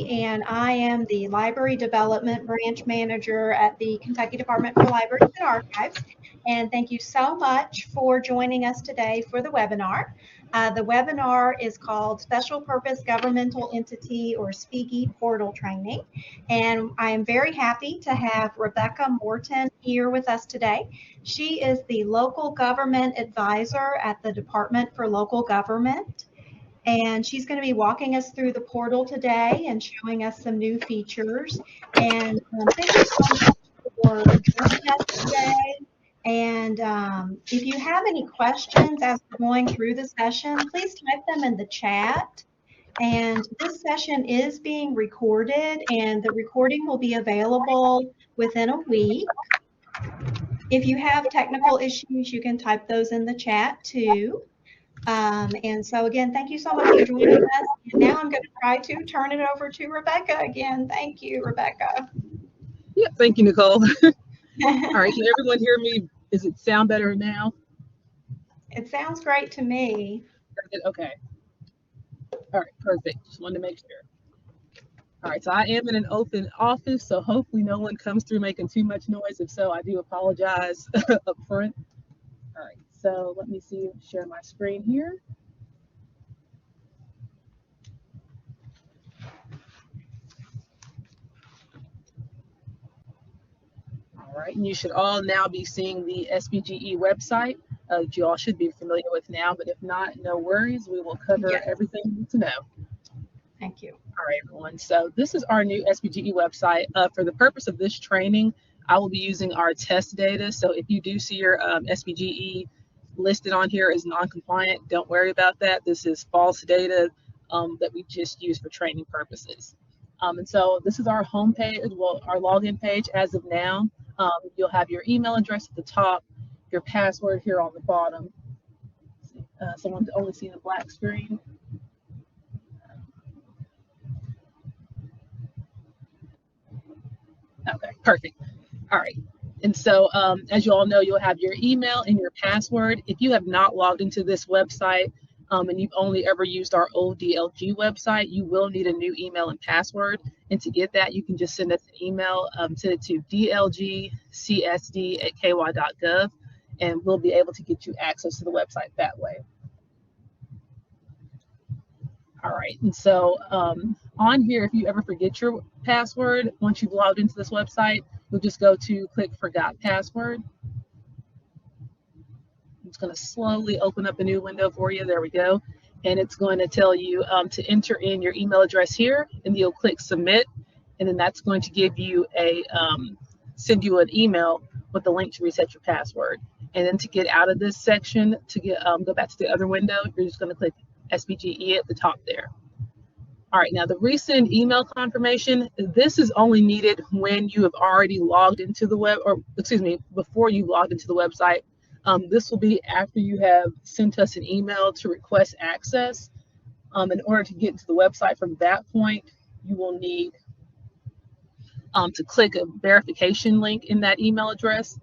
and I am the Library Development Branch Manager at the Kentucky Department for Libraries and Archives. And thank you so much for joining us today for the webinar. The webinar is called Special Purpose Governmental Entity, or SPGE Portal Training. And I am very happy to have Rebecca Morton here with us today. She is the Local Government Advisor at the Department for Local Government. And she's going to be walking us through the portal today and showing us some new features. And thank you so much for joining us today. And if you have any questions as we're going through the session, please type them in the chat. And this session is being recorded, and the recording will be available within a week. If you have technical issues, you can type those in the chat too. And so again, thank you so much for joining us. And now I'm going to try to turn it over to Rebecca again. Thank you, Rebecca. Yeah, thank you, Nicole. All right, can everyone hear me? Does it sound better now? It sounds great to me. Okay. All right, perfect. Just wanted to make sure. All right, so I am in an open office, so hopefully no one comes through making too much noise. If so, I do apologize up front. All right, so let me share my screen here. All right, and you should all now be seeing the SPGE website that you all should be familiar with now, but if not, no worries. We will cover everything you need to know. Thank you. All right, everyone. So this is our new SPGE website. For the purpose of this training, I will be using our test data. So if you do see your SPGE listed on here as non-compliant, don't worry about that. This is false data that we just use for training purposes. And so this is our home page, well, our login page as of now. You'll have your email address at the top, your password here on the bottom. Someone's only seeing a black screen. Okay, perfect. All right. And so as you all know, you'll have your email and your password. If you have not logged into this website and you've only ever used our old DLG website, you will need a new email and password. And to get that, you can just send us an email, send it to dlgcsd@ky.gov, and we'll be able to get you access to the website that way. All right, and so on here, if you ever forget your password, once you've logged into this website, you'll just go to click Forgot Password. It's going to slowly open up a new window for you. There we go. And it's going to tell you to enter in your email address here, and you'll click Submit, and then that's going to give you send you an email with the link to reset your password. And then to get out of this section, to go back to the other window, you're just going to click SPGE at the top there. All right, now the recent email confirmation, this is only needed when you have already logged into the web, or excuse me, before you logged into the website. This will be after you have sent us an email to request access. In order to get into the website from that point, you will need to click a verification link in that email address,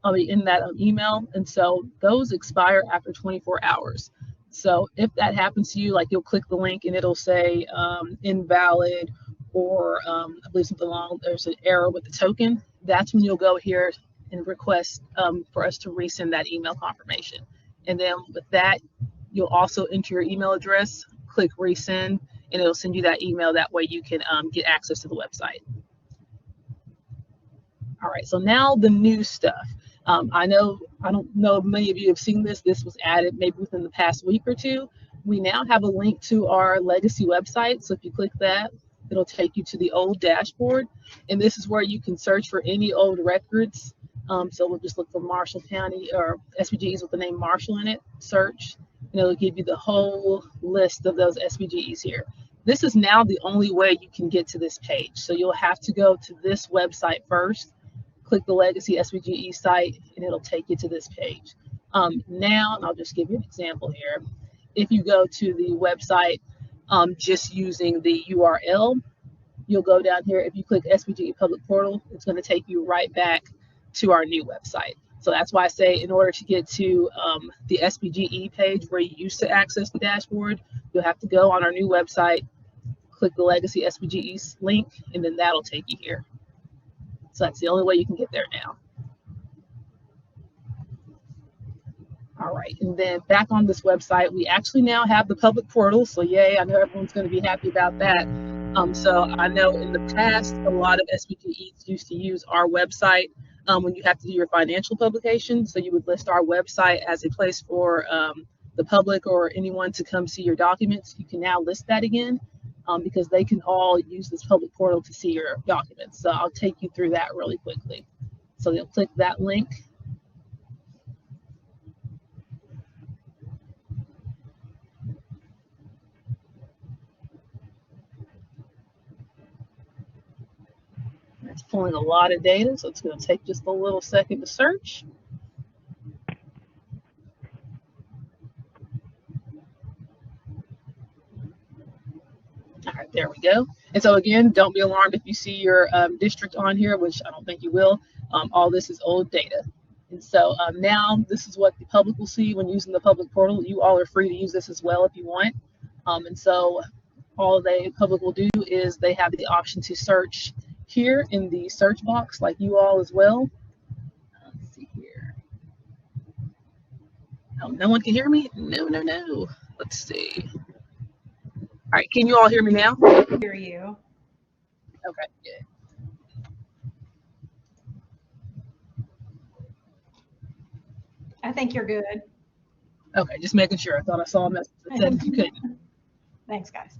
in that email. And so those expire after 24 hours. So if that happens to you, like you'll click the link and it'll say invalid, or I believe something along, there's an error with the token, that's when you'll go here and request for us to resend that email confirmation. And then with that, you'll also enter your email address, click resend, and it'll send you that email. That way you can get access to the website. All right, so now the new stuff. I don't know if many of you have seen this. This was added maybe within the past week or two. We now have a link to our legacy website. So if you click that, it'll take you to the old dashboard. And this is where you can search for any old records. So we'll just look for Marshall County or SPGEs with the name Marshall in it, search, and it'll give you the whole list of those SPGEs here. This is now the only way you can get to this page. So you'll have to go to this website first, click the Legacy SPGE site, and it'll take you to this page. Now, and I'll just give you an example here. If you go to the website just using the URL, you'll go down here. If you click SPGE Public Portal, it's going to take you right back to our new website. So that's why I say in order to get to the SPGE page where you used to access the dashboard, you'll have to go on our new website, click the Legacy SPGEs link, and then that'll take you here. So that's the only way you can get there now. All right, and then back on this website, we actually now have the public portal. So yay, I know everyone's going to be happy about that. So I know in the past, a lot of SPGEs used to use our website when you have to do your financial publication. So you would list our website as a place for the public or anyone to come see your documents. You can now list that again because they can all use this public portal to see your documents. So I'll take you through that really quickly. So you'll click that link. It's pulling a lot of data, so it's going to take just a little second to search. All right, there we go. And so again, don't be alarmed if you see your district on here, which I don't think you will. All this is old data. And so now this is what the public will see when using the public portal. You all are free to use this as well if you want. And so all the public will do is they have the option to search here in the search box, like you all as well. Let's see here. Oh, no one can hear me? No. Let's see. All right, can you all hear me now? I hear you. Okay, good. I think you're good. Okay, just making sure. I thought I saw a message that said you couldn't. Thanks, guys.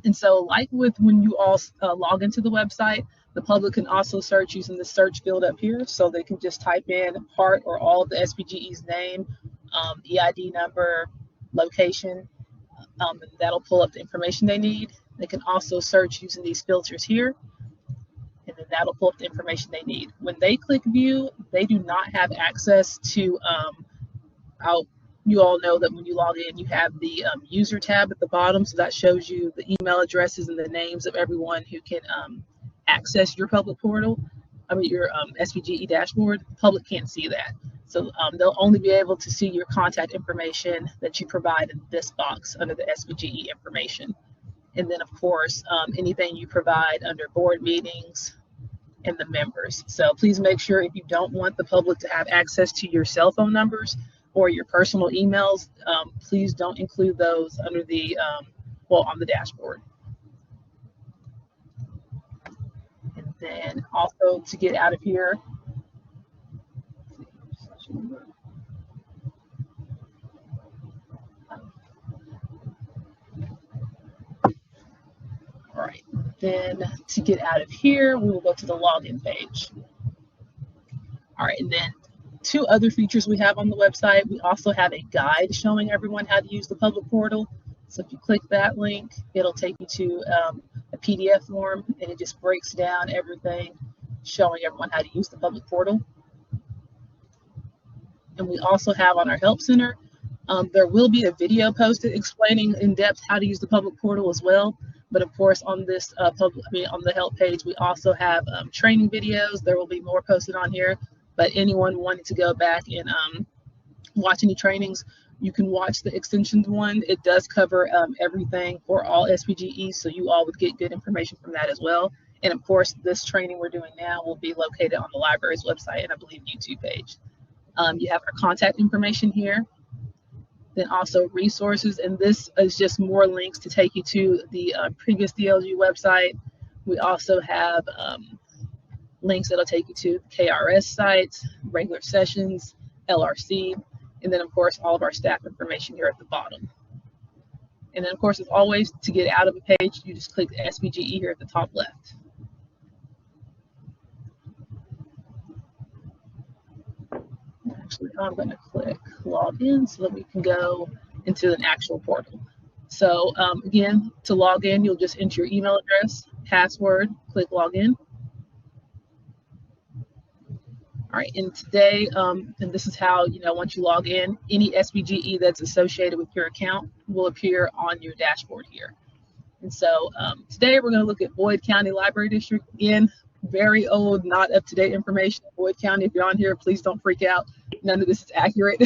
And so like with when you all log into the website, the public can also search using the search field up here. So they can just type in part or all of the SPGE's name, EID number, location, and that'll pull up the information they need. They can also search using these filters here, and then that'll pull up the information they need. When they click view, they do not have access to you all know that when you log in, you have the user tab at the bottom. So that shows you the email addresses and the names of everyone who can access your public portal. Your SPGE dashboard. The public can't see that. So they'll only be able to see your contact information that you provide in this box under the SPGE information. And then, of course, anything you provide under board meetings and the members. So please make sure if you don't want the public to have access to your cell phone numbers or your personal emails, please don't include those under the, on the dashboard. And then also to get out of here, all right, then to get out of here, we will go to the login page. All right, and then two other features we have on the website. We also have a guide showing everyone how to use the public portal. So if you click that link, it'll take you to a PDF form, and it just breaks down everything, showing everyone how to use the public portal. And we also have on our Help Center, there will be a video posted explaining in depth how to use the public portal as well. But of course, on this on the help page, we also have training videos. There will be more posted on here. But anyone wanting to go back and watch any trainings, you can watch the extensions one. It does cover everything for all SPGEs, so you all would get good information from that as well. And of course, this training we're doing now will be located on the library's website and I believe YouTube page. You have our contact information here. Then also resources, and this is just more links to take you to the previous DLG website. We also have links that'll take you to KRS sites, regular sessions, LRC, and then of course all of our staff information here at the bottom. And then of course, as always, to get out of a page, you just click the SPGE here at the top left. Actually, I'm going to click log in so that we can go into an actual portal. So again, to log in, you'll just enter your email address, password, click log in. All right, and today, and this is how, once you log in, any SPGE that's associated with your account will appear on your dashboard here. And so today we're going to look at Boyd County Library District. Again, very old, not up-to-date information. Boyd County, if you're on here, please don't freak out. None of this is accurate.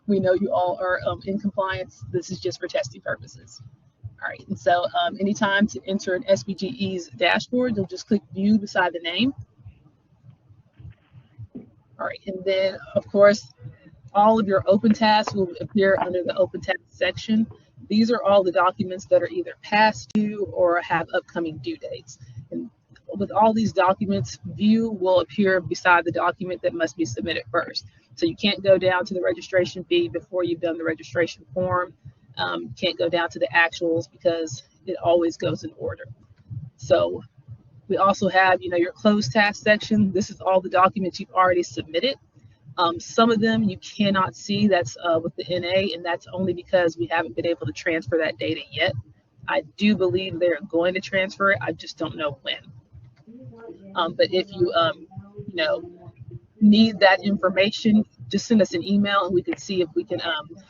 We know you all are in compliance. This is just for testing purposes. All right, and so anytime to enter an SPGE's dashboard, you'll just click View beside the name. All right, and then of course, all of your open tasks will appear under the open tasks section. These are all the documents that are either past due or have upcoming due dates. And with all these documents, View will appear beside the document that must be submitted first. So you can't go down to the registration fee before you've done the registration form. You can't go down to the actuals because it always goes in order. So we also have, your closed task section. This is all the documents you've already submitted. Some of them you cannot see, that's with the NA, and that's only because we haven't been able to transfer that data yet. I do believe they're going to transfer it. I just don't know when. But if you, need that information, just send us an email and we can see if we can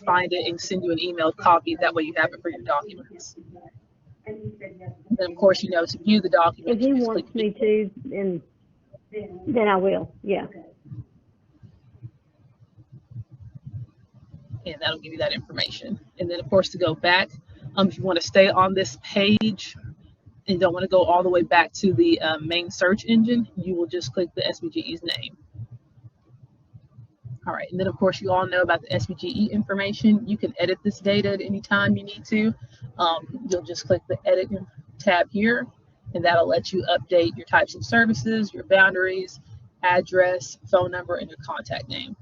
find it and send you an email copy. That way you have it for your documents. And of course, to view the document. If he wants me to, then I will, yeah. And that'll give you that information. And then of course, to go back, if you want to stay on this page and don't want to go all the way back to the main search engine, you will just click the SPGE's name. All right, and then of course you all know about the SPGE information. You can edit this data at any time you need to. You'll just click the edit tab here, and that'll let you update your types of services, your boundaries, address, phone number, and your contact name.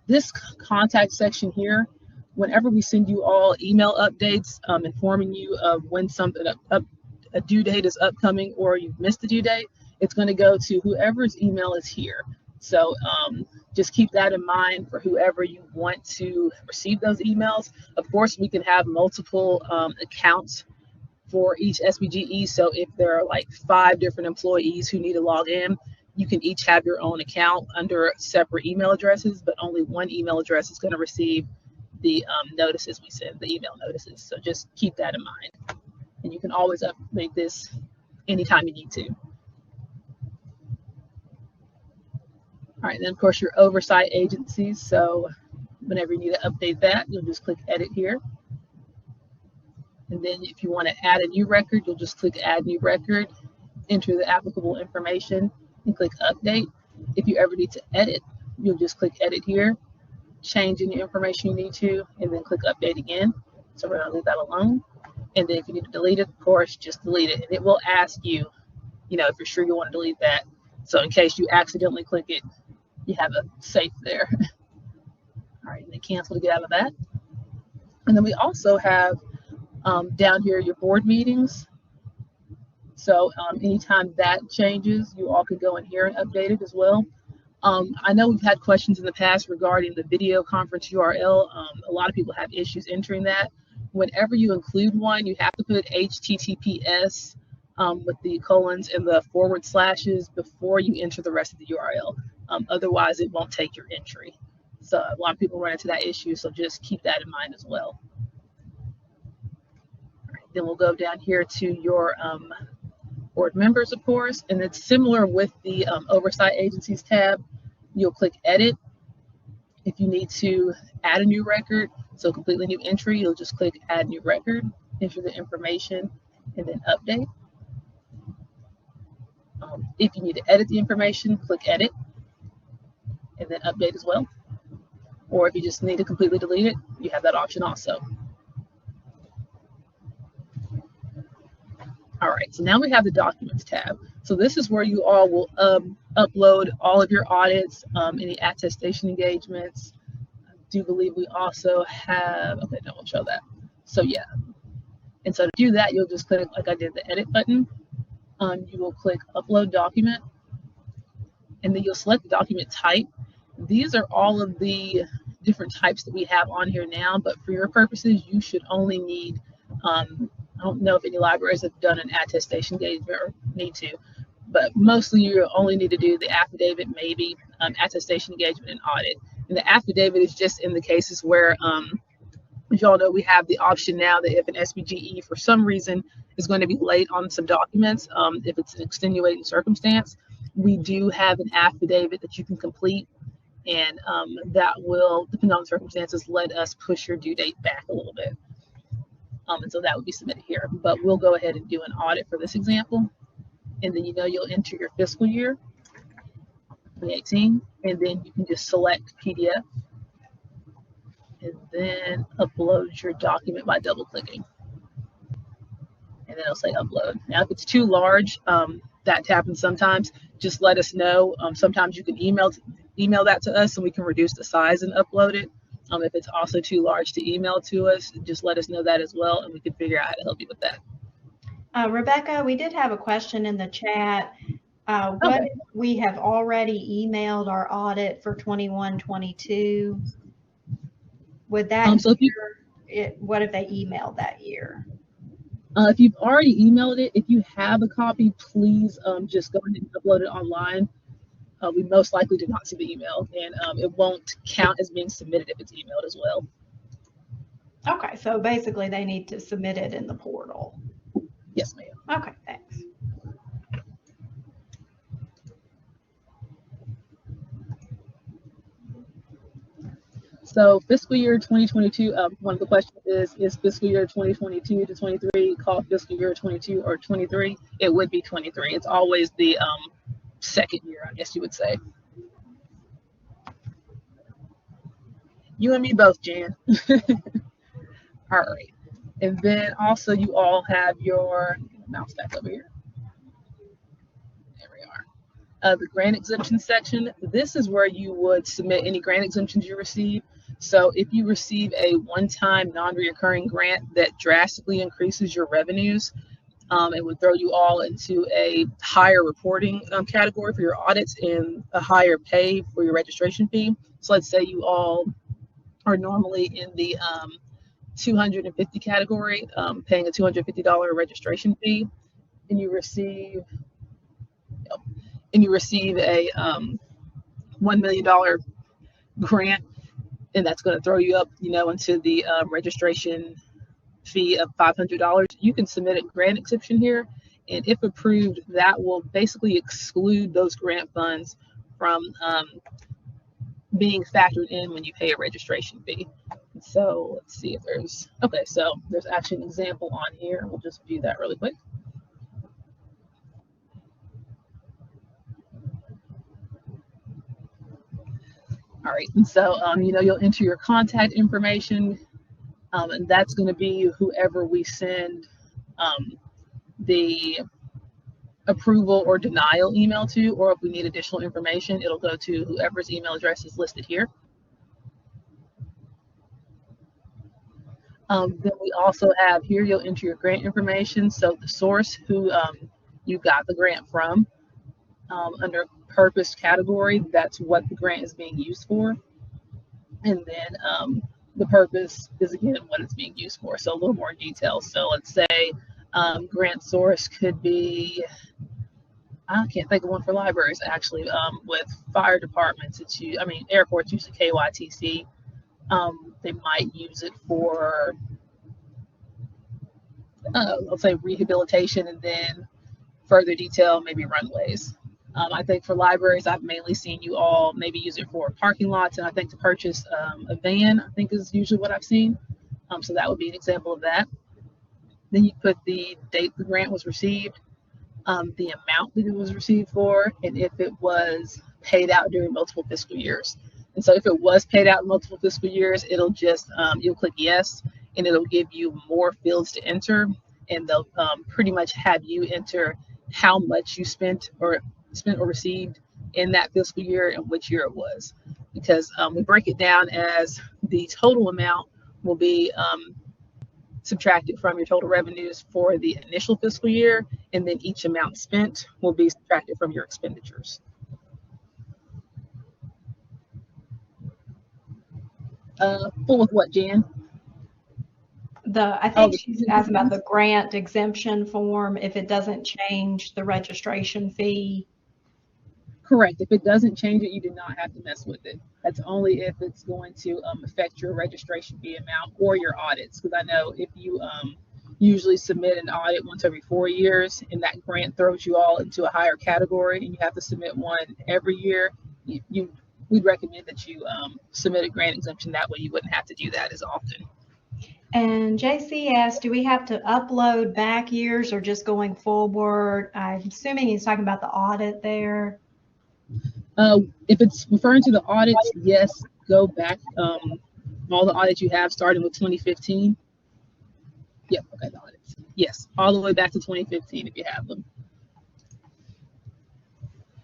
This contact section here, whenever we send you all email updates informing you of when a due date is upcoming or you've missed the due date, it's going to go to whoever's email is here. So just keep that in mind for whoever you want to receive those emails. Of course, we can have multiple accounts for each SPGE. So if there are like 5 different employees who need to log in, you can each have your own account under separate email addresses, but only one email address is going to receive the notices we send, the email notices. So just keep that in mind. And you can always update this anytime you need to. All right, then of course your oversight agencies. So whenever you need to update that, you'll just click edit here. And then if you want to add a new record, you'll just click add new record, enter the applicable information, and click update. If you ever need to edit, you'll just click edit here, change any information you need to, and then click update again. So we're going to leave that alone. And then if you need to delete it, of course, just delete it. And it will ask you, if you're sure you want to delete that. So in case you accidentally click it, you have a safe there. All right, and then cancel to get out of that. And then we also have down here your board meetings. So anytime that changes, you all could go in here and update it as well. I know we've had questions in the past regarding the video conference URL. A lot of people have issues entering that. Whenever you include one, you have to put HTTPS with the colons and the / before you enter the rest of the URL. Otherwise, it won't take your entry. So a lot of people run into that issue, so just keep that in mind as well. All right, then we'll go down here to your board members, of course, and it's similar with the oversight agencies tab. You'll click edit. If you need to add a new record, so completely new entry, you'll just click add new record, enter the information, and then update. If you need to edit the information, click edit, and then update as well. Or if you just need to completely delete it, you have that option also. All right, so now we have the Documents tab. So this is where you all will upload all of your audits, any attestation engagements. I do believe we also have, okay, no, we'll show that. So yeah, and so to do that, you'll just click, like I did, the edit button. You will click Upload Document, and then you'll select the document type. These are all of the different types that we have on here now, but for your purposes, you should only need, I don't know if any libraries have done an attestation engagement or need to, but mostly you only need to do the affidavit, maybe attestation engagement and audit. And the affidavit is just in the cases where, as y'all know, we have the option now that if an SPGE for some reason is going to be late on some documents, if it's an extenuating circumstance, we do have an affidavit that you can complete, and that will, depending on the circumstances, let us push your due date back a little bit. And so that would be submitted here. But we'll go ahead and do an audit for this example. And then you'll enter your fiscal year 2018, and then you can just select PDF and then upload your document by double clicking. And then it'll say upload. Now, if it's too large, that happens sometimes, just let us know. Sometimes you can email that to us and we can reduce the size and upload it. If it's also too large to email to us, just let us know that as well, and we can figure out how to help you with that. Rebecca, we did have a question in the chat. What if we have already emailed our audit for 21-22? Would that what if they emailed that year? If you've already emailed it, if you have a copy, please just go ahead and upload it online. We most likely do not see the email, and it won't count as being submitted if it's emailed as well. Okay, so basically they need to submit it in the portal. Yes, ma'am. Okay, thanks. So fiscal year 2022, one of the questions is fiscal year 2022 to 23 called fiscal year 22 or 23? It would be 23. It's always the second year, I guess you would say. You and me both, Jan. All right. And then also you all have your mouse back over here. There we are. The grant exemption section. This is where you would submit any grant exemptions you receive. So if you receive a one-time non-reoccurring grant that drastically increases your revenues, it would throw you all into a higher reporting category for your audits and a higher pay for your registration fee. So let's say you all are normally in the 250 category, paying a $250 registration fee, and you receive a $1 million grant, and that's going to throw you up, into the registration fee of $500. You can submit a grant exemption here, and if approved, that will basically exclude those grant funds from being factored in when you pay a registration fee. So let's see if there's actually an example on here. We'll just view that really quick. All right, and so you'll enter your contact information, and that's going to be whoever we send the approval or denial email to, or if we need additional information, it'll go to whoever's email address is listed here. Then we also have here, you'll enter your grant information, so the source who you got the grant from. Under purpose category, that's what the grant is being used for. And then the purpose is, again, what it's being used for. So a little more detail. So let's say grant source could be, I can't think of one for libraries, actually. With fire departments, airports use the KYTC. They might use it for, let's say, rehabilitation, and then further detail, maybe runways. I think for libraries, I've mainly seen you all maybe use it for parking lots, and I think to purchase a van, I think is usually what I've seen. So that would be an example of that. Then you put the date the grant was received, the amount that it was received for, and if it was paid out during multiple fiscal years. And so if it was paid out in multiple fiscal years, it'll just, you'll click yes, and it'll give you more fields to enter, and they'll pretty much have you enter how much you spent or received in that fiscal year and which year it was, because we break it down as the total amount will be subtracted from your total revenues for the initial fiscal year, and then each amount spent will be subtracted from your expenditures. Full of what, Jan? I think she's asking about the grant exemption form, if it doesn't change the registration fee. Correct. If it doesn't change it, you do not have to mess with it. That's only if it's going to affect your registration fee amount or your audits. Because I know if you usually submit an audit once every 4 years, and that grant throws you all into a higher category, and you have to submit one every year, we'd recommend that you submit a grant exemption. That way you wouldn't have to do that as often. And JC asked, do we have to upload back years or just going forward? I'm assuming he's talking about the audit there. If it's referring to the audits, yes, go back. All the audits you have starting with 2015. Yep, okay, the audits. Yes, all the way back to 2015 if you have them.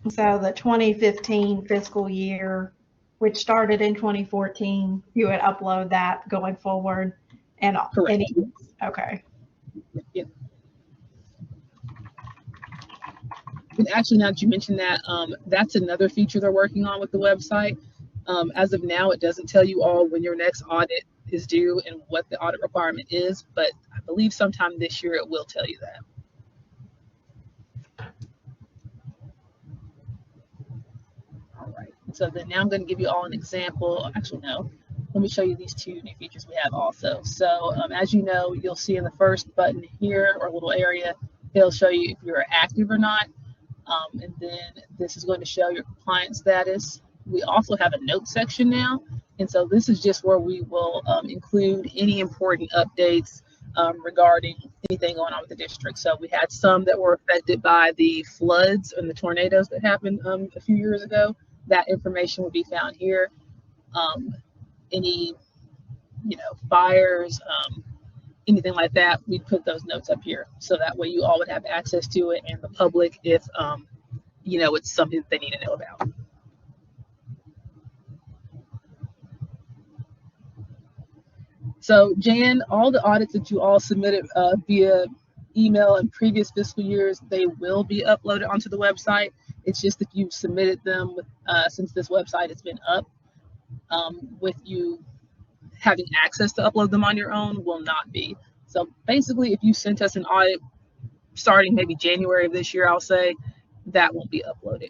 So the 2015 fiscal year, which started in 2014, you would upload that going forward. And correct. Okay. Yep. And actually, now that you mentioned that, that's another feature they're working on with the website. As of now, it doesn't tell you all when your next audit is due and what the audit requirement is, but I believe sometime this year it will tell you that. All right, so then now I'm going to give you all an example. Actually, no, let me show you these two new features we have also. So as you know, you'll see in the first button here or little area, it'll show you if you're active or not. And then this is going to show your compliance status. We also have a note section now. And so this is just where we will include any important updates regarding anything going on with the district. So we had some that were affected by the floods and the tornadoes that happened a few years ago. That information will be found here. Any, fires, anything like that, we put those notes up here. So that way you all would have access to it, and the public if, it's something that they need to know about. So Jan, all the audits that you all submitted via email in previous fiscal years, they will be uploaded onto the website. It's just if you've submitted them since this website has been up, with you having access to upload them on your own will not be. So basically, if you sent us an audit starting maybe January of this year, I'll say, that won't be uploaded.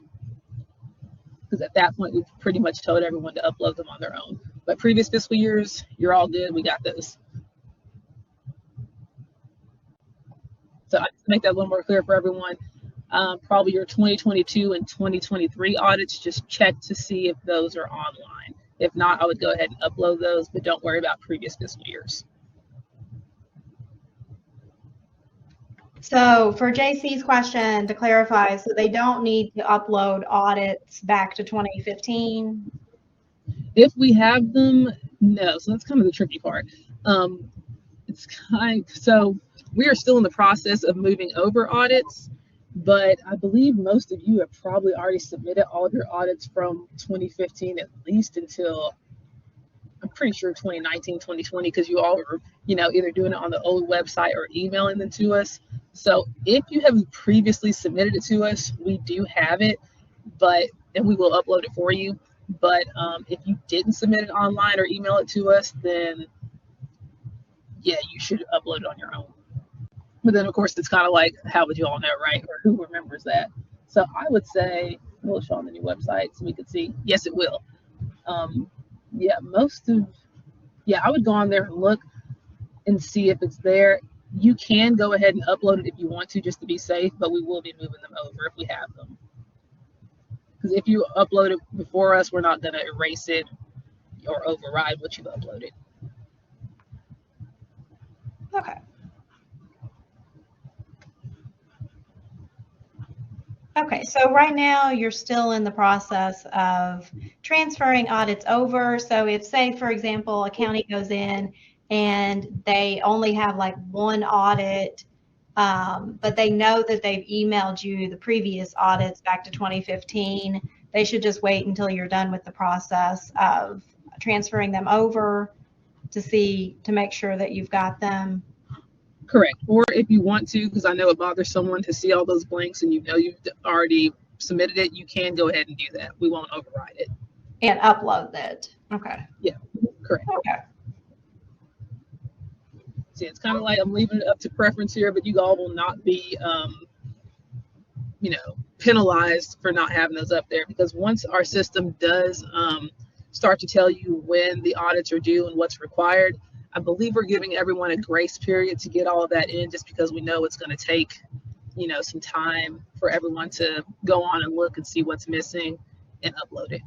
Because at that point, we've pretty much told everyone to upload them on their own. But previous fiscal years, you're all good. We got those. So I just make that a little more clear for everyone. Probably your 2022 and 2023 audits, just check to see if those are online. If not, I would go ahead and upload those, but don't worry about previous fiscal years. So for JC's question, to clarify, so they don't need to upload audits back to 2015? If we have them, no. So that's kind of the tricky part. So we are still in the process of moving over audits, but I believe most of you have probably already submitted all of your audits from 2015 at least until, I'm pretty sure 2019, 2020, because you all were, either doing it on the old website or emailing them to us. So if you have previously submitted it to us, we do have it, and we will upload it for you. But if you didn't submit it online or email it to us, then yeah, you should upload it on your own. But then of course it's kind of like, how would you all know, right? Or who remembers that? So I would say, we'll show on the new website so we can see. Yes, it will. I would go on there and look and see if it's there. You can go ahead and upload it if you want to, just to be safe, but we will be moving them over if we have them. Because if you upload it before us, we're not going to erase it or override what you've uploaded. Okay. Okay, so right now you're still in the process of transferring audits over. So if, say, for example, a county goes in and they only have like one audit, but they know that they've emailed you the previous audits back to 2015, they should just wait until you're done with the process of transferring them over to make sure that you've got them. Correct. Or if you want to, because I know it bothers someone to see all those blanks and you've already submitted it, you can go ahead and do that. We won't override it. And upload it. Okay. Yeah, correct. Okay. See, it's kind of like I'm leaving it up to preference here, but you all will not be, penalized for not having those up there, because once our system does start to tell you when the audits are due and what's required, I believe we're giving everyone a grace period to get all of that in, just because we know it's going to take, some time for everyone to go on and look and see what's missing and upload it.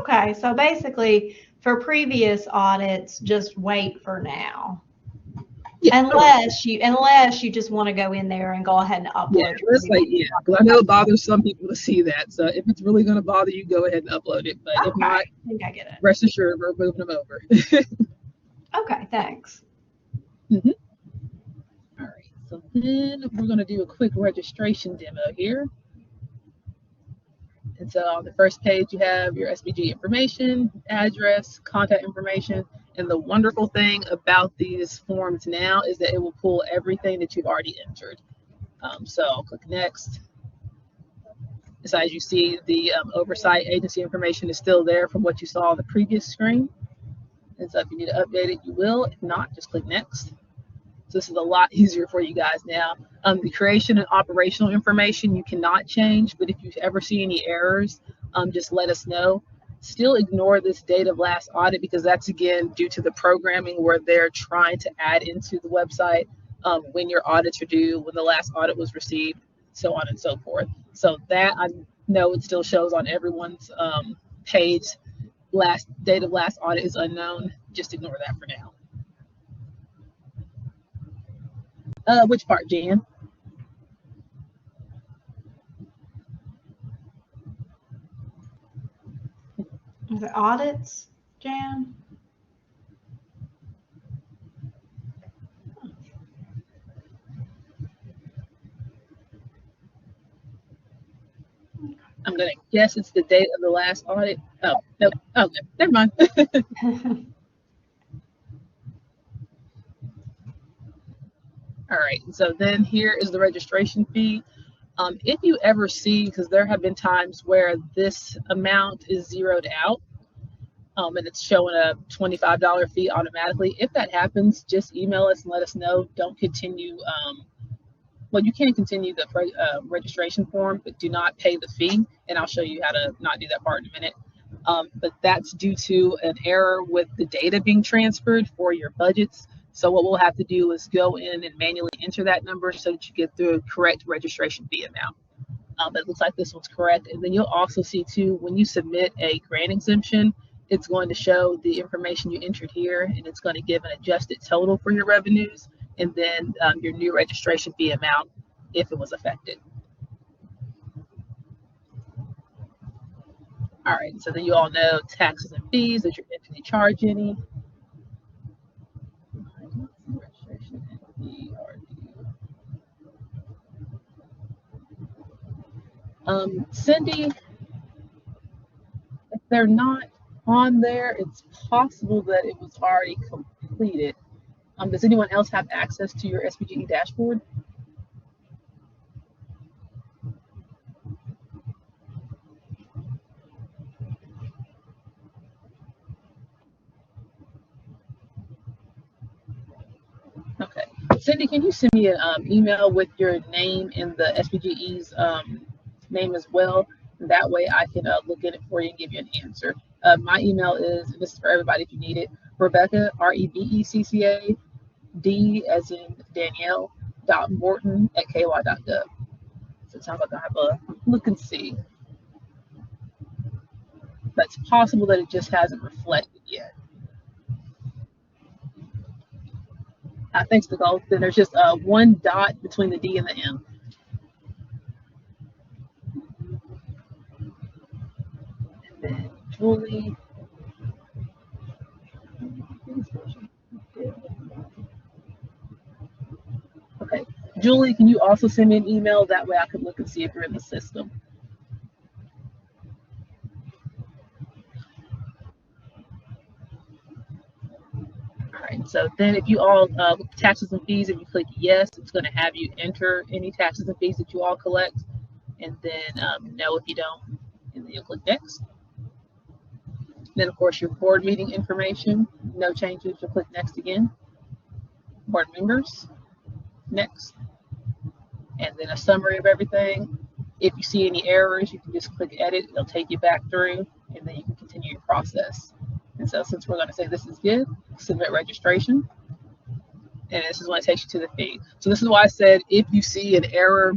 Okay, so basically for previous audits, just wait for now. Yeah, unless you just want to go in there and go ahead and upload your that's like, because I know it bothers some people to see that. So if it's really going to bother you, go ahead and upload it. But if Okay, not, I think I get it. rest assured, we're moving them over. Okay, thanks. Mhm. All right, so then we're going to do a quick registration demo here. And so on the first page, you have your SPG information, address, contact information. And the wonderful thing about these forms now is that it will pull everything that you've already entered. So I'll click next. So as you see, the oversight agency information is still there from what you saw on the previous screen. And so if you need to update it, you will. If not, just click next. So this is a lot easier for you guys now. The creation and operational information you cannot change, but if you ever see any errors, just let us know. Still ignore this date of last audit because that's again due to the programming where they're trying to add into the website when your audits are due, when the last audit was received, so on and so forth. So that I know it still shows on everyone's page. Last date of last audit is unknown. Just ignore that for now. Which part, Jan? The audits, Jan? I'm going to guess it's the date of the last audit. Oh, nope. Okay, never mind. All right, so then here is the registration fee. If you ever see, because there have been times where this amount is zeroed out and it's showing a $25 fee automatically, if that happens, just email us and let us know. Don't continue. Well, you can continue the registration form, but do not pay the fee. And I'll show you how to not do that part in a minute. But that's due to an error with the data being transferred for your budgets. So what we'll have to do is go in and manually enter that number so that you get the correct registration fee amount. But it looks like this one's correct. And then you'll also see too, when you submit a grant exemption, it's going to show the information you entered here, and it's going to give an adjusted total for your revenues, and then your new registration fee amount if it was affected. All right, so then you all know taxes and fees that your entity charge any. Cindy, if they're not on there, it's possible that it was already completed. Does anyone else have access to your SPGE dashboard? Okay. Cindy, can you send me an email with your name and the SPGE's name as well? And that way I can look at it for you and give you an answer. My email is, and this is for everybody if you need it, Rebecca, REBECCA, D as in Danielle, .morton@ky.gov. So it sounds like I have a look and see. But it's possible that it just hasn't reflected yet. Thanks, Nicole. Then there's just one dot between the D and the M. And then Julie. Okay. Julie, can you also send me an email? That way I can look and see if you're in the system. All right. So then if you all, taxes and fees, if you click yes, it's going to have you enter any taxes and fees that you all collect. And then no if you don't. And then you'll click next. Then, of course, your board meeting information. No changes. You'll click next again. Board members. Next. And then a summary of everything. If you see any errors, you can just click edit. It'll take you back through, and then you can continue your process. And so since we're going to say this is good, submit registration. And this is when it takes you to the fee. So this is why I said if you see an error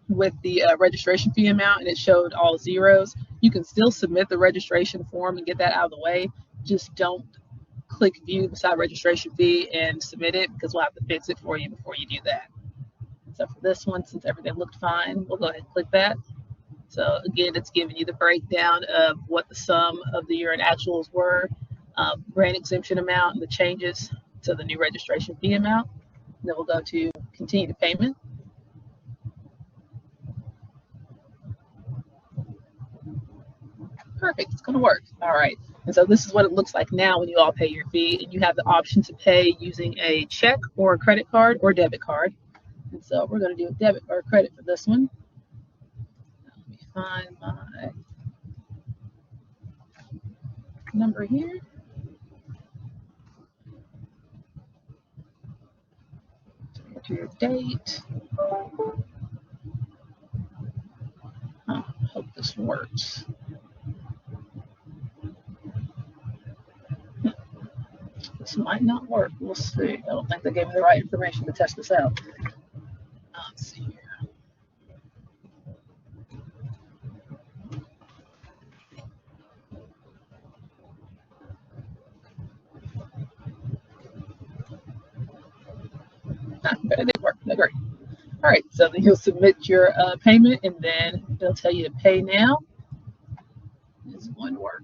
with the registration fee amount and it showed all zeros, you can still submit the registration form and get that out of the way. Just don't click view beside registration fee and submit it, because we'll have to fix it for you before you do that. So for this one, since everything looked fine, we'll go ahead and click that. So again, it's giving you the breakdown of what the sum of the year-end actuals were, grant exemption amount, and the changes to the new registration fee amount. And then we'll go to continue to payment. Perfect, it's going to work. All right, and so this is what it looks like now when you all pay your fee, and you have the option to pay using a check or a credit card or debit card. And so we're going to do a debit or credit for this one. Let me find my number here. Enter your date. I hope this works. This might not work. We'll see. I don't think they gave me the right information to test this out. Let's see here. But it did work. No, great. All right, so then you'll submit your payment, and then they'll tell you to pay now. This one work.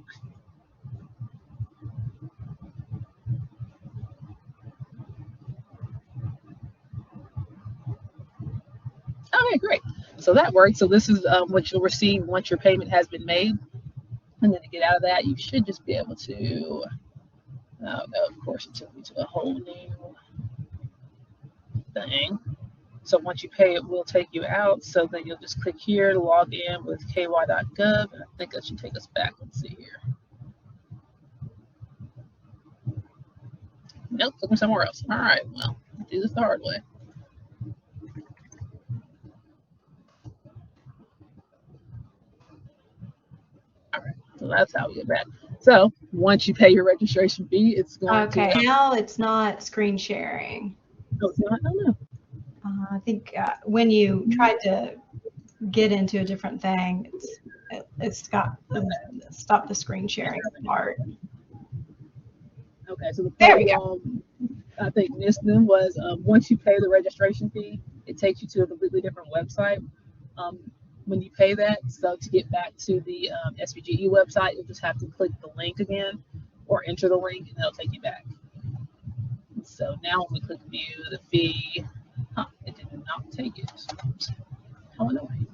Okay, great. So that worked. So this is what you'll receive once your payment has been made. And then to get out of that, you should just be able to, oh no, of course, it took me to a whole new thing. So once you pay, it will take you out. So then you'll just click here to log in with ky.gov. And I think that should take us back. Let's see here. Nope, took me somewhere else. All right, well, do this the hard way. All right, so that's how we get back. So once you pay your registration fee, it's going to. Okay, now it's not screen sharing. Oh, it's not? I don't know. I think when you try to get into a different thing, it's got stop the screen sharing part. Okay, so the There part we go. I think missed them was once you pay the registration fee, it takes you to a completely different website. When you pay that, so to get back to the SPGE website, you'll just have to click the link again or enter the link, and it'll take you back. So now when we click view the fee, it did not take it. How annoying.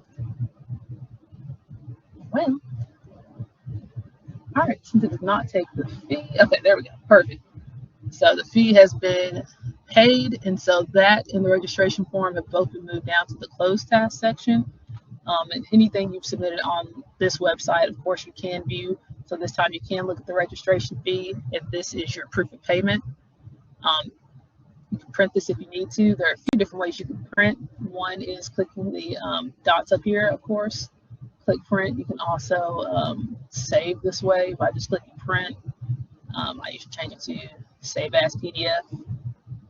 Well, all right, since it did not take the fee, okay, there we go, perfect. So the fee has been paid, and so that and the registration form have both been moved down to the closed task section. And anything you've submitted on this website, of course, you can view. So this time you can look at the registration fee, and this is your proof of payment. You can print this if you need to. There are a few different ways you can print. One is clicking the dots up here, of course. Click print. You can also save this way by just clicking print. I usually change it to save as PDF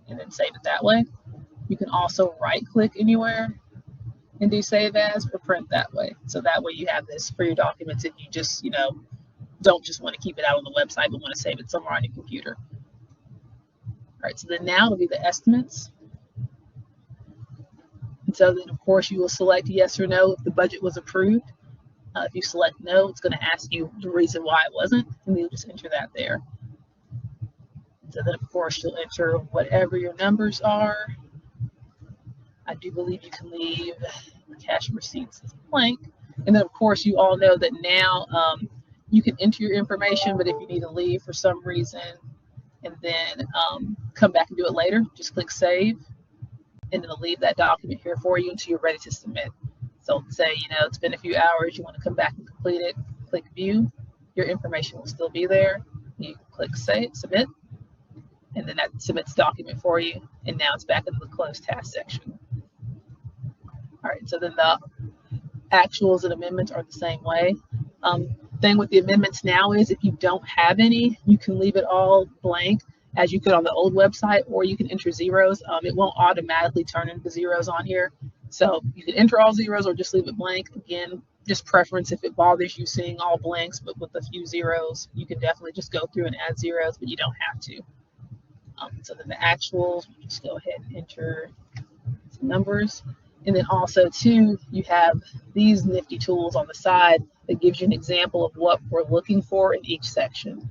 and then save it that way. You can also right click anywhere and do save as or print that way. So that way you have this for your documents if you just, don't just want to keep it out on the website but want to save it somewhere on your computer. All right, so then now it'll be the estimates. And so then, of course, you will select yes or no if the budget was approved. If you select no, it's going to ask you the reason why it wasn't, and you'll just enter that there. So then, of course, you'll enter whatever your numbers are. I do believe you can leave cash receipts as blank. And then, of course, you all know that now you can enter your information, but if you need to leave for some reason, and then come back and do it later, just click save, and it'll leave that document here for you until you're ready to submit. So say, it's been a few hours, you want to come back and complete it, click view, your information will still be there. You click save, submit, and then that submits the document for you, and now it's back in the closed task section. All right, so then the actuals and amendments are the same way. Thing with the amendments now is if you don't have any, you can leave it all blank as you could on the old website, or you can enter zeros. It won't automatically turn into zeros on here. So you can enter all zeros or just leave it blank. Again, just preference. If it bothers you seeing all blanks but with a few zeros, you can definitely just go through and add zeros, but you don't have to. So then the actuals, just go ahead and enter some numbers. And then also too, you have these nifty tools on the side that gives you an example of what we're looking for in each section.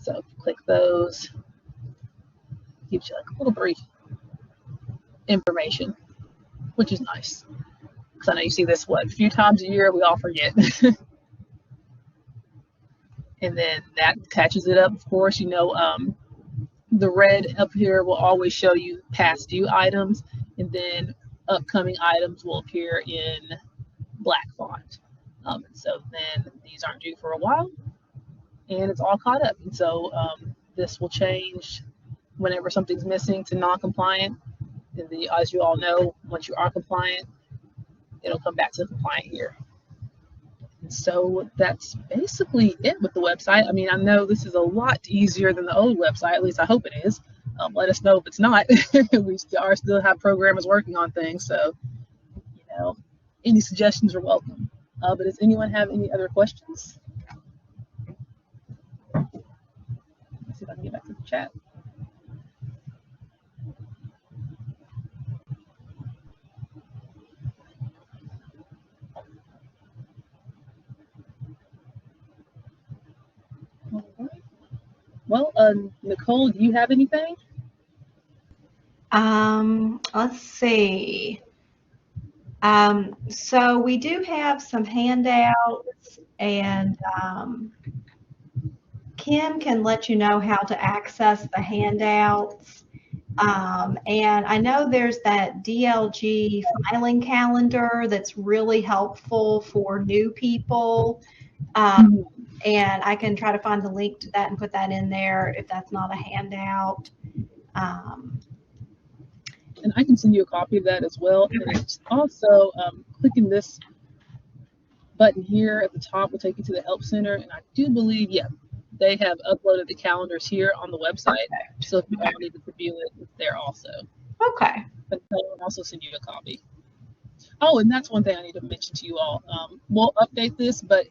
So if you click those, it gives you like a little brief information, which is nice. Because I know you see this, a few times a year, we all forget. And then that catches it up, of course. The red up here will always show you past due items, and then upcoming items will appear in black font. So then these aren't due for a while, and it's all caught up. And so this will change whenever something's missing to non-compliant. And as you all know, once you are compliant, it'll come back to compliant here. And so that's basically it with the website. I mean, I know this is a lot easier than the old website, at least I hope it is. Let us know if it's not. We still have programmers working on things, so any suggestions are welcome. But does anyone have any other questions? Let's see if I can get back to the chat. All right. Well, Nicole, do you have anything? Let's see. So we do have some handouts, and Kim can let you know how to access the handouts. And I know there's that DLG filing calendar that's really helpful for new people. And I can try to find the link to that and put that in there if that's not a handout. And I can send you a copy of that as well. And it's also clicking this button here at the top will take you to the Help Center. And I do believe, they have uploaded the calendars here on the website. Okay. So if you all need to review it, it's there also. Okay. But I'll also send you a copy. Oh, and that's one thing I need to mention to you all. We'll update this, but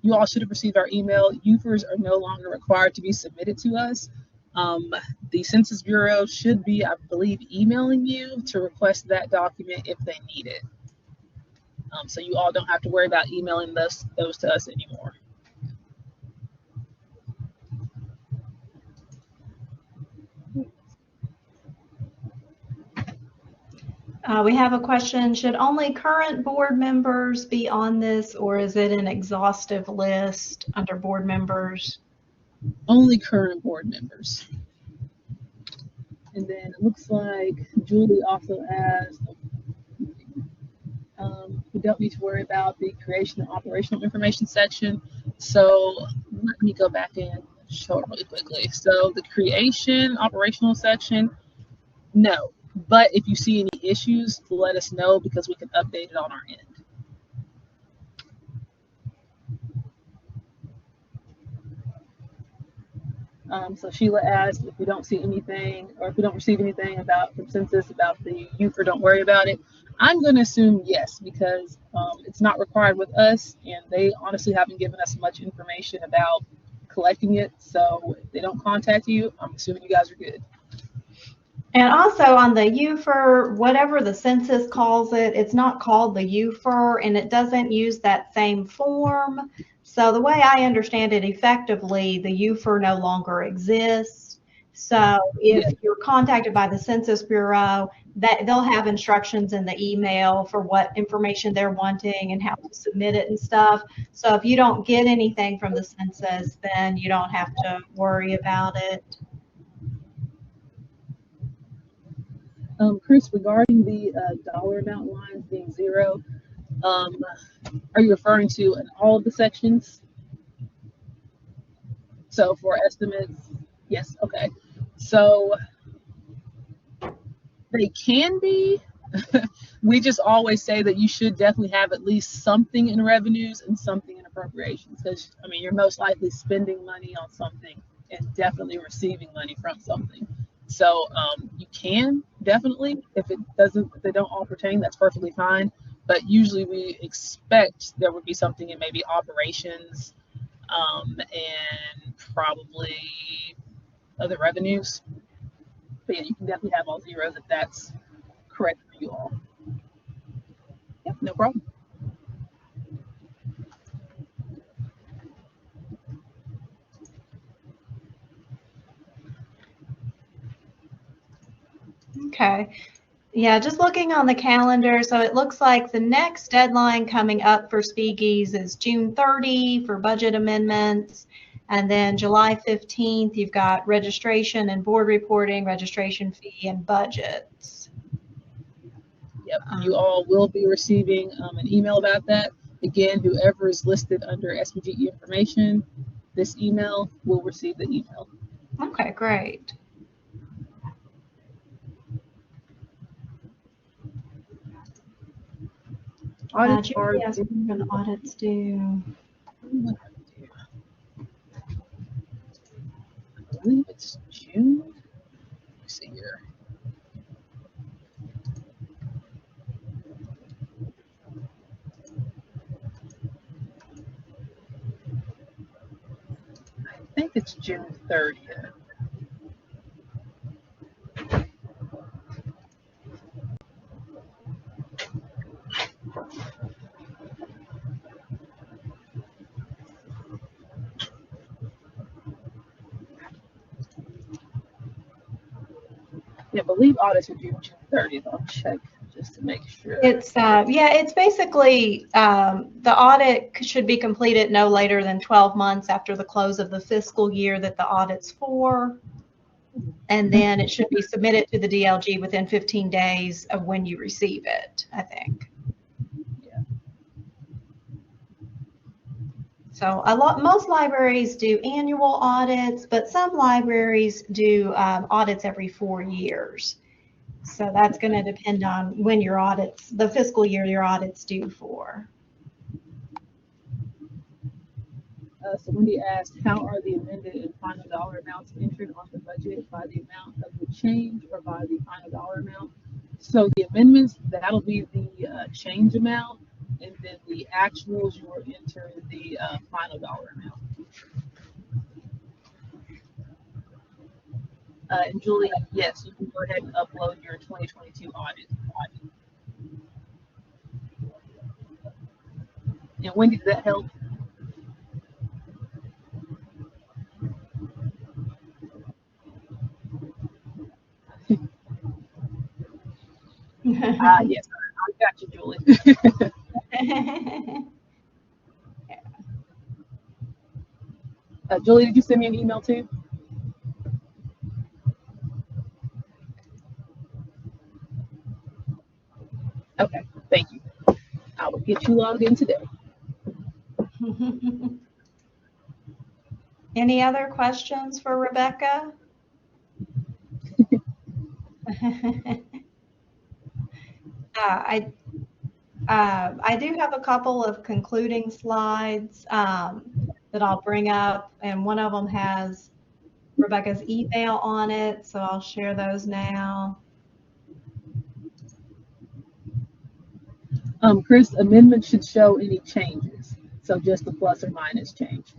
you all should have received our email. UFERs are no longer required to be submitted to us. The Census Bureau should be, I believe, emailing you to request that document if they need it. So you all don't have to worry about emailing those to us anymore. We have a question. Should only current board members be on this, or is it an exhaustive list under board members? Only current board members. And then it looks like Julie also asked, we don't need to worry about the creation and operational information section. So let me go back and show it really quickly. So the creation operational section, no. But if you see any issues, let us know because we can update it on our end. So Sheila asked if we don't see anything, or if we don't receive anything from Census about the UFER, don't worry about it. I'm going to assume yes, because it's not required with us, and they honestly haven't given us much information about collecting it. So if they don't contact you, I'm assuming you guys are good. And also on the UFER, whatever the census calls it, it's not called the UFER, and it doesn't use that same form. So the way I understand it effectively, the UFER no longer exists. So if you're contacted by the Census Bureau, that they'll have instructions in the email for what information they're wanting and how to submit it and stuff. So if you don't get anything from the census, then you don't have to worry about it. Chris, regarding the dollar amount lines being zero, are you referring to in all of the sections? So for estimates, yes, okay. So they can be. We just always say that you should definitely have at least something in revenues and something in appropriations, because I mean you're most likely spending money on something and definitely receiving money from something. So you can definitely, if they don't all pertain, that's perfectly fine. but usually we expect there would be something in maybe operations and probably other revenues. But yeah, you can definitely have all zeros if that's correct for you all. Yep, no problem. Okay. Yeah, just looking on the calendar, so it looks like the next deadline coming up for SPGEs is June 30 for budget amendments. And then July 15th, you've got registration and board reporting, registration fee, and budgets. Yep, you all will be receiving an email about that. Again, whoever is listed under SPGE information, this email will receive the email. Okay, great. Audits are Julie asked when the audits due. I believe it's June. Let's see here. I think it's June 30th. Yeah, I believe audits are due June 30th. I'll check just to make sure. It's yeah, it's basically the audit should be completed no later than 12 months after the close of the fiscal year that the audit's for. And then it should be submitted to the DLG within 15 days of when you receive it, I think. Yeah. So most libraries do annual audits, but some libraries do audits every 4 years. So that's going to depend on when your audits, the fiscal year your audit's due for. So Wendy asked, how are the amended and final dollar amounts entered on the budget, by the amount of the change or by the final dollar amount? So the amendments, that'll be the change amount, and then the actuals, you will enter the final dollar amount. And Julie, yes, you can go ahead and upload your 2022 audit. And Wendy, did that help? Yes, I got you, Julie. Julie, did you send me an email too? Okay, thank you. I will get you logged in today. Any other questions for Rebecca? I do have a couple of concluding slides that I'll bring up, and one of them has Rebecca's email on it, so I'll share those now. Chris, amendments should show any changes, so just the plus or minus change.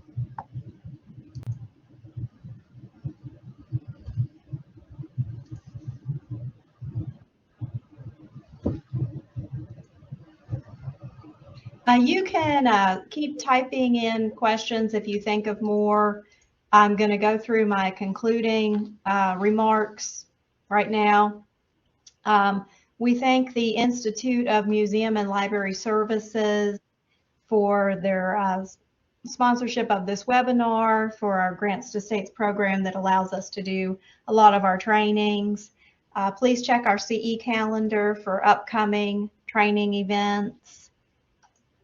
You can keep typing in questions if you think of more. I'm going to go through my concluding remarks right now. We thank the Institute of Museum and Library Services for their sponsorship of this webinar, for our Grants to States program that allows us to do a lot of our trainings. Please check our CE calendar for upcoming training events.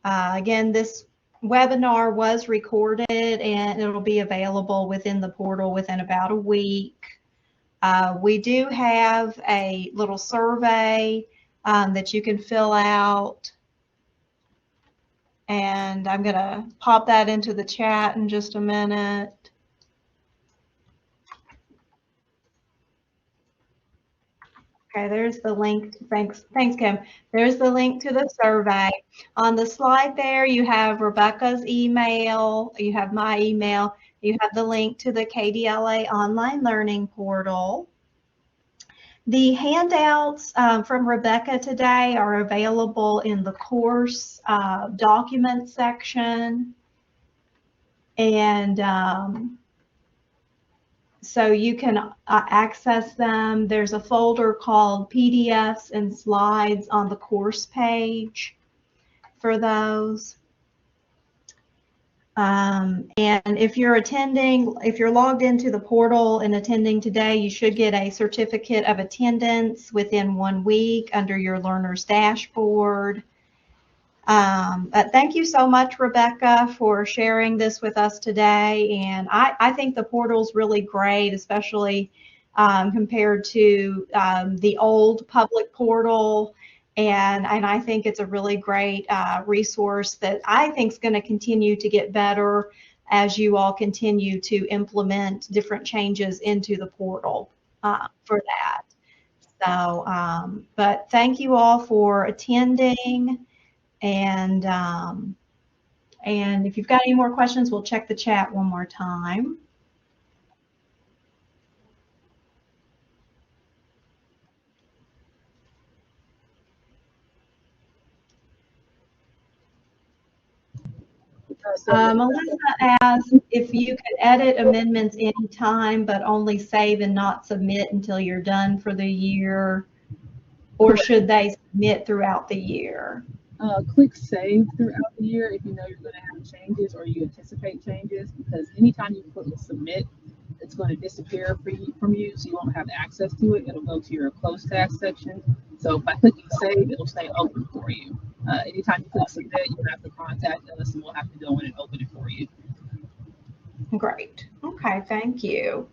Again, this webinar was recorded and it'll be available within the portal within about a week. We do have a little survey that you can fill out, and I'm going to pop that into the chat in just a minute. Okay, there's the link. Thanks, Kim. There's the link to the survey. On the slide there, you have Rebecca's email, you have my email, you have the link to the KDLA online learning portal. The handouts from Rebecca today are available in the course document section. And so you can access them. There's a folder called PDFs and slides on the course page for those. And if you're attending, if you're logged into the portal and attending today, you should get a certificate of attendance within 1 week under your learner's dashboard. Thank you so much, Rebecca, for sharing this with us today. And I think the portal's really great, especially compared to the old public portal. And I think it's a really great resource that I think is going to continue to get better as you all continue to implement different changes into the portal for that. So, but thank you all for attending. And if you've got any more questions, we'll check the chat one more time. Melissa asked if you could edit amendments anytime, but only save and not submit until you're done for the year, or should they submit throughout the year? Click save throughout the year if you know you're going to have changes or you anticipate changes, because anytime you click submit, it's going to disappear from you, so you won't have access to it. It'll go to your closed task section. So by clicking save, it'll stay open for you. Anytime you click submit, you have to contact us and we'll have to go in and open it for you. Great. Okay, thank you.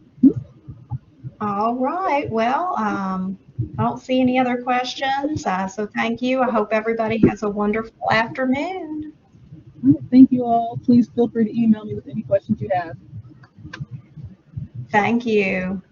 All right. Well, I don't see any other questions, so thank you. I hope everybody has a wonderful afternoon. Thank you all. Please feel free to email me with any questions you have. Thank you.